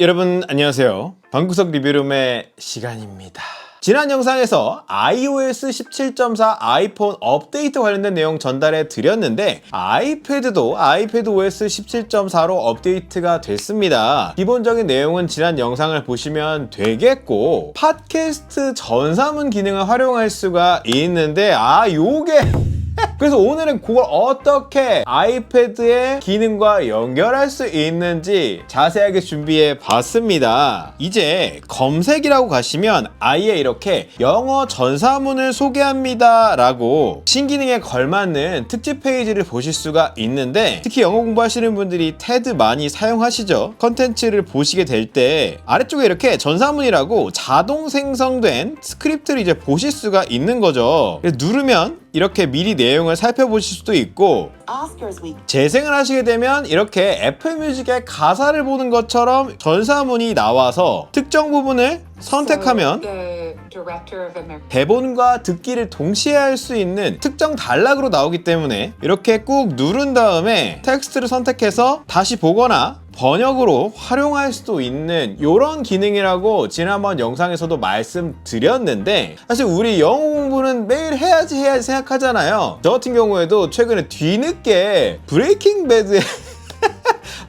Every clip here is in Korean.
여러분 안녕하세요. 방구석 리뷰룸의 시간입니다. 지난 영상에서 iOS 17.4 아이폰 업데이트 관련된 내용 전달해 드렸는데 아이패드도 iPadOS 17.4로 업데이트가 됐습니다. 기본적인 내용은 지난 영상을 보시면 되겠고 팟캐스트 전사문 기능을 활용할 수가 있는데 요게 그래서 오늘은 그걸 어떻게 아이패드의 기능과 연결할 수 있는지 자세하게 준비해 봤습니다. 이제 검색이라고 가시면 아예 이렇게 영어 전사문을 소개합니다 라고 신기능에 걸맞는 특집 페이지를 보실 수가 있는데 특히 영어 공부하시는 분들이 테드 많이 사용하시죠. 컨텐츠를 보시게 될 때 아래쪽에 이렇게 전사문이라고 자동 생성된 스크립트를 이제 보실 수가 있는 거죠. 그래서 누르면 이렇게 미리 내용을 살펴보실 수도 있고 재생을 하시게 되면 이렇게 애플뮤직의 가사를 보는 것처럼 전사문이 나와서 특정 부분을 선택하면 대본과 듣기를 동시에 할 수 있는 특정 단락으로 나오기 때문에 이렇게 꾹 누른 다음에 텍스트를 선택해서 다시 보거나 번역으로 활용할 수도 있는 이런 기능이라고 지난번 영상에서도 말씀드렸는데 사실 우리 영어 공부는 매일 해야지 생각하잖아요. 저 같은 경우에도 최근에 뒤늦게 브레이킹 배드에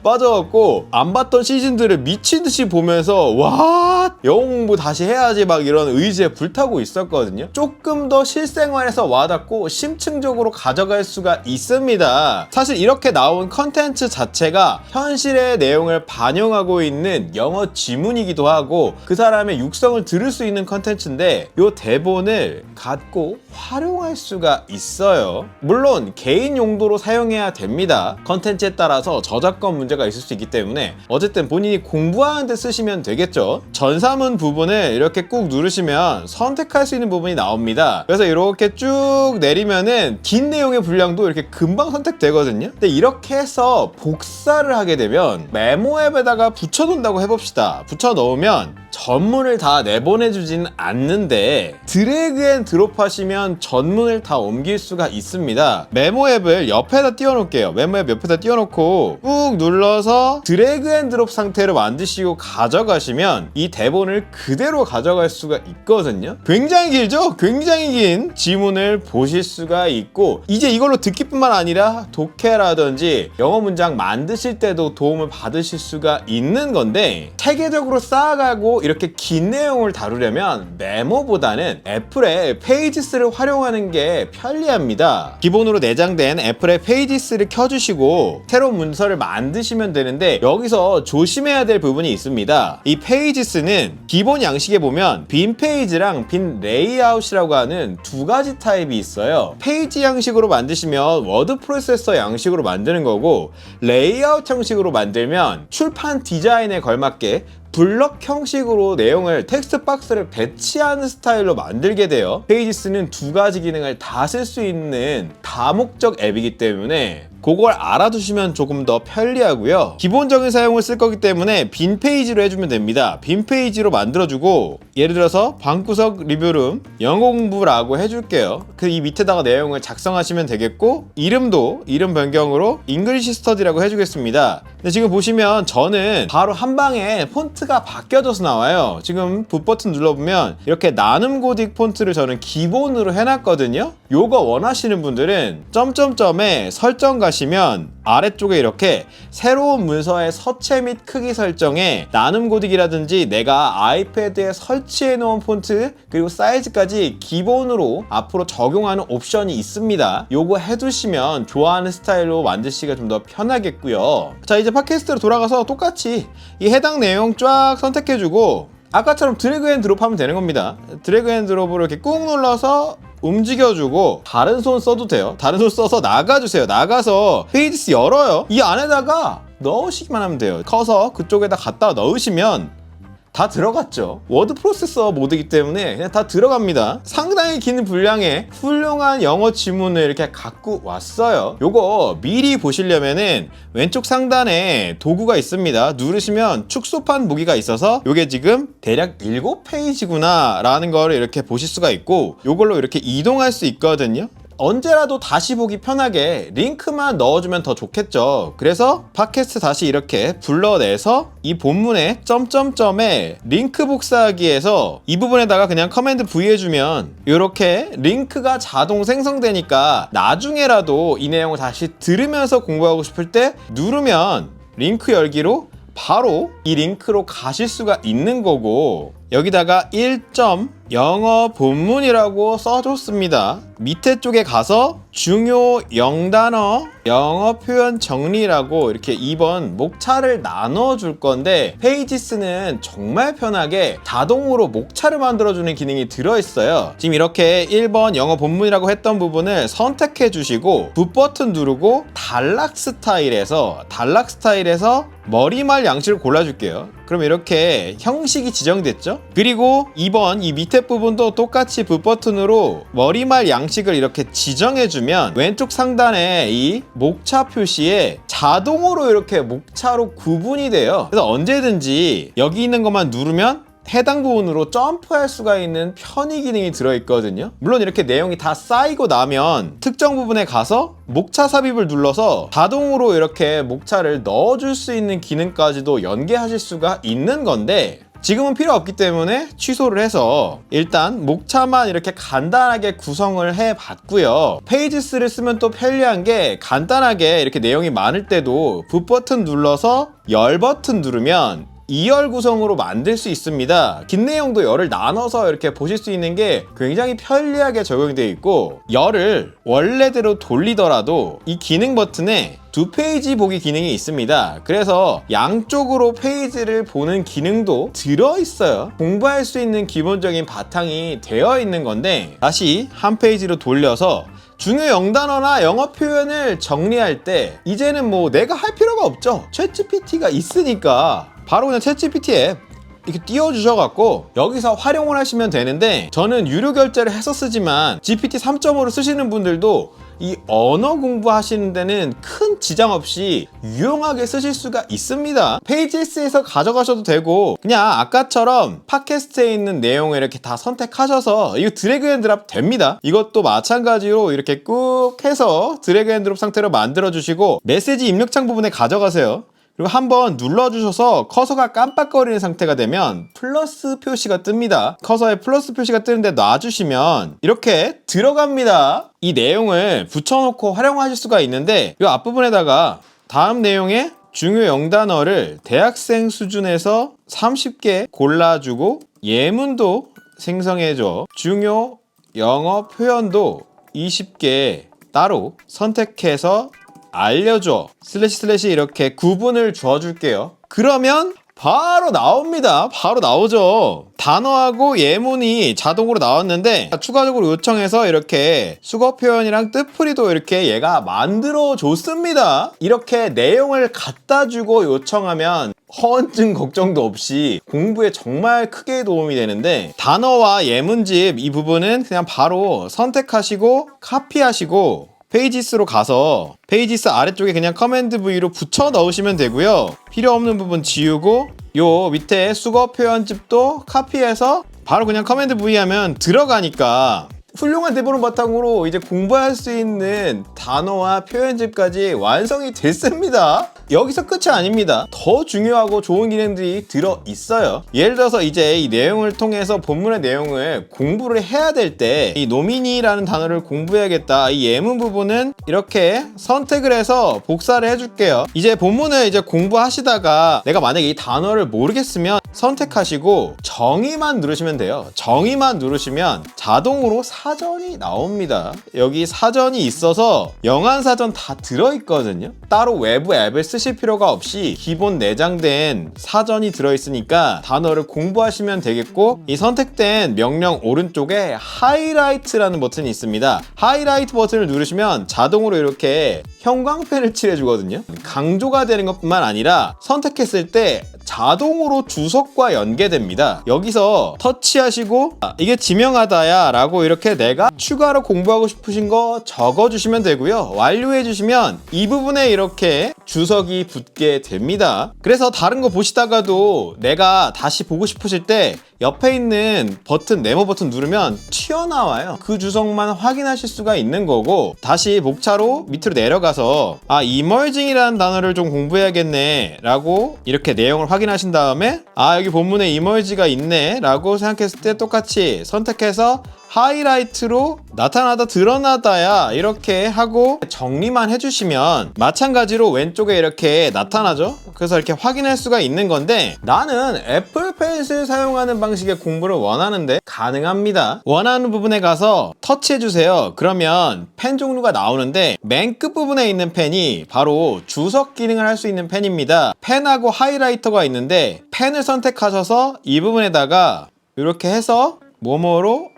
빠져갖고 안 봤던 시즌들을 미친듯이 보면서 와 영어 공부 다시 해야지 막 이런 의지에 불타고 있었거든요. 조금 더 실생활에서 와닿고 심층적으로 가져갈 수가 있습니다. 사실 이렇게 나온 컨텐츠 자체가 현실의 내용을 반영하고 있는 영어 지문이기도 하고 그 사람의 육성을 들을 수 있는 컨텐츠인데 이 대본을 갖고 활용할 수가 있어요. 물론 개인 용도로 사용해야 됩니다. 컨텐츠에 따라서 저작권 문제가 있을 수 있기 때문에 어쨌든 본인이 공부하는 데 쓰시면 되겠죠. 전사문 부분을 이렇게 꾹 누르시면 선택할 수 있는 부분이 나옵니다. 그래서 이렇게 쭉 내리면은 긴 내용의 분량도 이렇게 금방 선택되거든요. 근데 이렇게 해서 복사를 하게 되면 메모 앱에다가 붙여놓는다고 해봅시다. 붙여놓으면 전문을 다 내보내주진 않는데 드래그 앤 드롭 하시면 전문을 다 옮길 수가 있습니다. 메모 앱을 옆에다 띄워놓을게요. 메모 앱 옆에다 띄워놓고 꾹 눌러서 드래그 앤 드롭 상태로 만드시고 가져가시면 이 대본을 그대로 가져갈 수가 있거든요. 굉장히 길죠? 굉장히 긴 지문을 보실 수가 있고 이제 이걸로 듣기뿐만 아니라 독해라든지 영어 문장 만드실 때도 도움을 받으실 수가 있는 건데 체계적으로 쌓아가고 이렇게 긴 내용을 다루려면 메모보다는 애플의 페이지스를 활용하는 게 편리합니다. 기본으로 내장된 애플의 페이지스를 켜주시고 새로운 문서를 만드시면 되는데 여기서 조심해야 될 부분이 있습니다. 이 페이지스는 기본 양식에 보면 빈 페이지랑 빈 레이아웃이라고 하는 두 가지 타입이 있어요. 페이지 양식으로 만드시면 워드 프로세서 양식으로 만드는 거고 레이아웃 형식으로 만들면 출판 디자인에 걸맞게 블럭 형식으로 내용을 텍스트 박스를 배치하는 스타일로 만들게 돼요. 페이지스는 두 가지 기능을 다 쓸 수 있는 다목적 앱이기 때문에 그걸 알아두시면 조금 더 편리하고요. 기본적인 사용을 쓸 거기 때문에 빈 페이지로 해주면 됩니다. 빈 페이지로 만들어주고 예를 들어서 방구석 리뷰룸 영어 공부라고 해줄게요. 그 이 밑에다가 내용을 작성하시면 되겠고 이름도 이름 변경으로 잉글리시 스터디라고 해주겠습니다. 근데 지금 보시면 저는 바로 한 방에 폰트가 바뀌어져서 나와요. 지금 붓 버튼 눌러보면 이렇게 나눔 고딕 폰트를 저는 기본으로 해놨거든요. 요거 원하시는 분들은 점점점에 설정 가시면 아래쪽에 이렇게 새로운 문서의 서체 및 크기 설정에 나눔 고딕이라든지 내가 아이패드에 설치해 놓은 폰트 그리고 사이즈까지 기본으로 앞으로 적용하는 옵션이 있습니다. 요거 해두시면 좋아하는 스타일로 만드시기가 좀 더 편하겠고요. 자 이제 팟캐스트로 돌아가서 똑같이 이 해당 내용 쫙 선택해주고 아까처럼 드래그 앤 드롭 하면 되는 겁니다. 드래그 앤 드롭으로 이렇게 꾹 눌러서 움직여주고 다른 손 써도 돼요. 다른 손 써서 나가주세요. 나가서 페이지스 열어요. 이 안에다가 넣으시기만 하면 돼요. 커서 그쪽에다 갖다 넣으시면 다 들어갔죠. 워드 프로세서 모드이기 때문에 그냥 다 들어갑니다. 상당히 긴 분량의 훌륭한 영어 지문을 이렇게 갖고 왔어요. 요거 미리 보시려면은 왼쪽 상단에 도구가 있습니다. 누르시면 축소판 무기가 있어서 요게 지금 대략 7페이지구나 라는 거를 이렇게 보실 수가 있고 요걸로 이렇게 이동할 수 있거든요. 언제라도 다시 보기 편하게 링크만 넣어주면 더 좋겠죠. 그래서 팟캐스트 다시 이렇게 불러내서 이 본문의 점점점에 링크 복사하기에서 이 부분에다가 그냥 커맨드 V 해주면 이렇게 링크가 자동 생성되니까 나중에라도 이 내용을 다시 들으면서 공부하고 싶을 때 누르면 링크 열기로 바로 이 링크로 가실 수가 있는 거고, 여기다가 1점 영어 본문이라고 써줬습니다. 밑에 쪽에 가서 중요 영단어 영어 표현 정리라고 이렇게 2번 목차를 나눠줄 건데, 페이지스는 정말 편하게 자동으로 목차를 만들어주는 기능이 들어있어요. 지금 이렇게 1번 영어 본문이라고 했던 부분을 선택해 주시고 붓 버튼 누르고 단락 스타일에서 머리말 양식을 골라줄게요. 그럼 이렇게 형식이 지정됐죠? 그리고 2번 이 밑에 부분도 똑같이 붓 버튼으로 머리말 양식을 이렇게 지정해주면 왼쪽 상단에 이 목차 표시에 자동으로 이렇게 목차로 구분이 돼요. 그래서 언제든지 여기 있는 것만 누르면 해당 부분으로 점프할 수가 있는 편의 기능이 들어있거든요. 물론 이렇게 내용이 다 쌓이고 나면 특정 부분에 가서 목차 삽입을 눌러서 자동으로 이렇게 목차를 넣어줄 수 있는 기능까지도 연계하실 수가 있는 건데, 지금은 필요 없기 때문에 취소를 해서 일단 목차만 이렇게 간단하게 구성을 해 봤고요. 페이지스를 쓰면 또 편리한 게 간단하게 이렇게 내용이 많을 때도 붓 버튼 눌러서 열 버튼 누르면 2열 구성으로 만들 수 있습니다. 긴 내용도 열을 나눠서 이렇게 보실 수 있는 게 굉장히 편리하게 적용되어 있고, 열을 원래대로 돌리더라도 이 기능 버튼에 2페이지 보기 기능이 있습니다. 그래서 양쪽으로 페이지를 보는 기능도 들어있어요. 공부할 수 있는 기본적인 바탕이 되어 있는 건데, 다시 한 페이지로 돌려서 중요 영단어나 영어 표현을 정리할 때 이제는 뭐 내가 할 필요가 없죠. 챗GPT가 있으니까 바로 그냥 챗GPT 앱 이렇게 띄워주셔갖고 여기서 활용을 하시면 되는데, 저는 유료 결제를 해서 쓰지만 GPT 3.5를 쓰시는 분들도 이 언어 공부하시는 데는 큰 지장 없이 유용하게 쓰실 수가 있습니다. 페이지스에서 가져가셔도 되고, 그냥 아까처럼 팟캐스트에 있는 내용을 이렇게 다 선택하셔서 이거 드래그 앤 드랍 됩니다. 이것도 마찬가지로 이렇게 꾹 해서 드래그 앤 드롭 상태로 만들어 주시고 메시지 입력창 부분에 가져가세요. 그리고 한번 눌러주셔서 커서가 깜빡거리는 상태가 되면 플러스 표시가 뜹니다. 커서에 플러스 표시가 뜨는데 놔주시면 이렇게 들어갑니다. 이 내용을 붙여놓고 활용하실 수가 있는데, 이 앞부분에다가 다음 내용에 중요 영단어를 대학생 수준에서 30개 골라주고 예문도 생성해줘. 중요 영어 표현도 20개 따로 선택해서 알려줘. / 이렇게 구분을 줘줄게요. 그러면 바로 나옵니다. 바로 나오죠. 단어하고 예문이 자동으로 나왔는데 추가적으로 요청해서 이렇게 수거 표현이랑 뜻풀이도 이렇게 얘가 만들어 줬습니다. 이렇게 내용을 갖다 주고 요청하면 허언증 걱정도 없이 공부에 정말 크게 도움이 되는데, 단어와 예문집 이 부분은 그냥 바로 선택하시고 카피하시고 페이지스로 가서 페이지스 아래쪽에 그냥 커맨드 V로 붙여 넣으시면 되고요. 필요 없는 부분 지우고 요 밑에 수거 표현집도 카피해서 바로 그냥 커맨드 V 하면 들어가니까 훌륭한 대본을 바탕으로 이제 공부할 수 있는 단어와 표현집까지 완성이 됐습니다. 여기서 끝이 아닙니다. 더 중요하고 좋은 기능들이 들어있어요. 예를 들어서 이제 이 내용을 통해서 본문의 내용을 공부를 해야 될 때 이 노미니라는 단어를 공부해야겠다. 이 예문 부분은 이렇게 선택을 해서 복사를 해줄게요. 이제 본문을 이제 공부하시다가 내가 만약에 이 단어를 모르겠으면 선택하시고 정의만 누르시면 돼요. 정의만 누르시면 자동으로 사전이 나옵니다. 여기 사전이 있어서 영안사전 다 들어있거든요. 따로 외부 앱을 쓰실 필요가 없이 기본 내장된 사전이 들어있으니까 단어를 공부하시면 되겠고, 이 선택된 명령 오른쪽에 하이라이트라는 버튼이 있습니다. 하이라이트 버튼을 누르시면 자동으로 이렇게 형광펜을 칠해주거든요. 강조가 되는 것뿐만 아니라 선택했을 때 자동으로 주석과 연계됩니다. 여기서 터치하시고 이게 지명하다야 라고 이렇게 내가 추가로 공부하고 싶으신 거 적어주시면 되고요. 완료해주시면 이 부분에 이렇게 주석이 붙게 됩니다. 그래서 다른 거 보시다가도 내가 다시 보고 싶으실 때 옆에 있는 버튼, 네모 버튼 누르면 튀어나와요. 그 주석만 확인하실 수가 있는 거고, 다시 목차로 밑으로 내려가서 이머징이라는 단어를 좀 공부해야겠네 라고 이렇게 내용을 확인하신 다음에 여기 본문에 이머지가 있네 라고 생각했을 때 똑같이 선택해서 하이라이트로 나타나다 드러나다야 이렇게 하고 정리만 해주시면 마찬가지로 왼쪽에 이렇게 나타나죠. 그래서 이렇게 확인할 수가 있는 건데, 나는 애플 펜슬 사용하는 방식의 공부를 원하는데 가능합니다. 원하는 부분에 가서 터치해주세요. 그러면 펜 종류가 나오는데 맨 끝부분에 있는 펜이 바로 주석 기능을 할 수 있는 펜입니다. 펜하고 하이라이터가 있는데 펜을 선택하셔서 이 부분에다가 이렇게 해서 뭐뭐로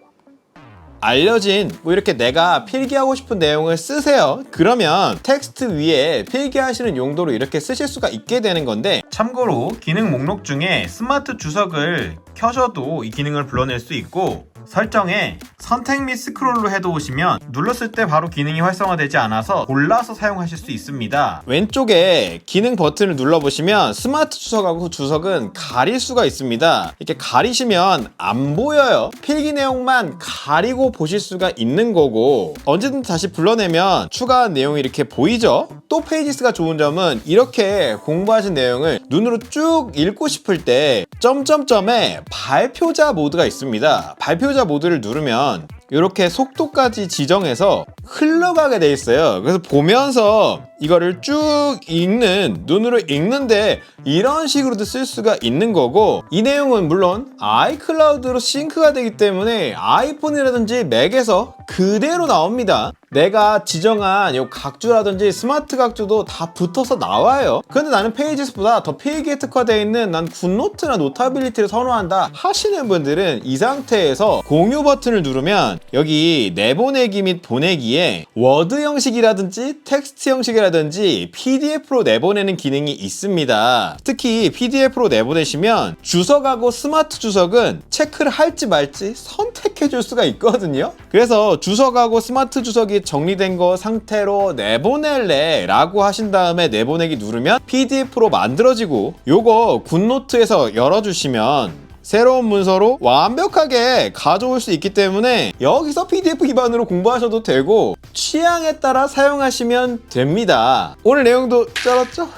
알려진 이렇게 내가 필기하고 싶은 내용을 쓰세요. 그러면 텍스트 위에 필기하시는 용도로 이렇게 쓰실 수가 있게 되는 건데, 참고로 기능 목록 중에 스마트 주석을 켜셔도 이 기능을 불러낼 수 있고, 설정에 선택 및 스크롤로 해두시면 눌렀을 때 바로 기능이 활성화되지 않아서 골라서 사용하실 수 있습니다. 왼쪽에 기능 버튼을 눌러보시면 스마트 주석하고 주석은 가릴 수가 있습니다. 이렇게 가리시면 안 보여요. 필기 내용만 가리고 보실 수가 있는 거고, 언제든 다시 불러내면 추가한 내용이 이렇게 보이죠. 또 페이지스가 좋은 점은 이렇게 공부하신 내용을 눈으로 쭉 읽고 싶을 때 점점점에 발표자 모드가 있습니다. 발표자 모드를 누르면 이렇게 속도까지 지정해서 흘러가게 돼 있어요. 그래서 보면서 이거를 쭉 읽는, 눈으로 읽는데 이런 식으로도 쓸 수가 있는 거고, 이 내용은 물론 아이클라우드로 싱크가 되기 때문에 아이폰이라든지 맥에서 그대로 나옵니다. 내가 지정한 요 각주라든지 스마트 각주도 다 붙어서 나와요. 근데 나는 페이지스보다 더 필기에 특화되어 있는 난 굿노트나 노타빌리티를 선호한다 하시는 분들은 이 상태에서 공유 버튼을 누르면 여기 내보내기 및 보내기에 워드 형식이라든지 텍스트 형식이라든지 PDF로 내보내는 기능이 있습니다. 특히 PDF로 내보내시면 주석하고 스마트 주석은 체크를 할지 말지 선택해 줄 수가 있거든요. 그래서 주석하고 스마트 주석이 정리된 거 상태로 내보낼래 라고 하신 다음에 내보내기 누르면 PDF로 만들어지고, 요거 굿노트에서 열어주시면 새로운 문서로 완벽하게 가져올 수 있기 때문에 여기서 PDF 기반으로 공부하셔도 되고 취향에 따라 사용하시면 됩니다. 오늘 내용도 쩔었죠?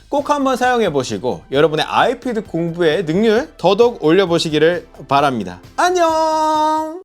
꼭 한번 사용해 보시고 여러분의 아이패드 공부의 능률 더더욱 올려보시기를 바랍니다. 안녕!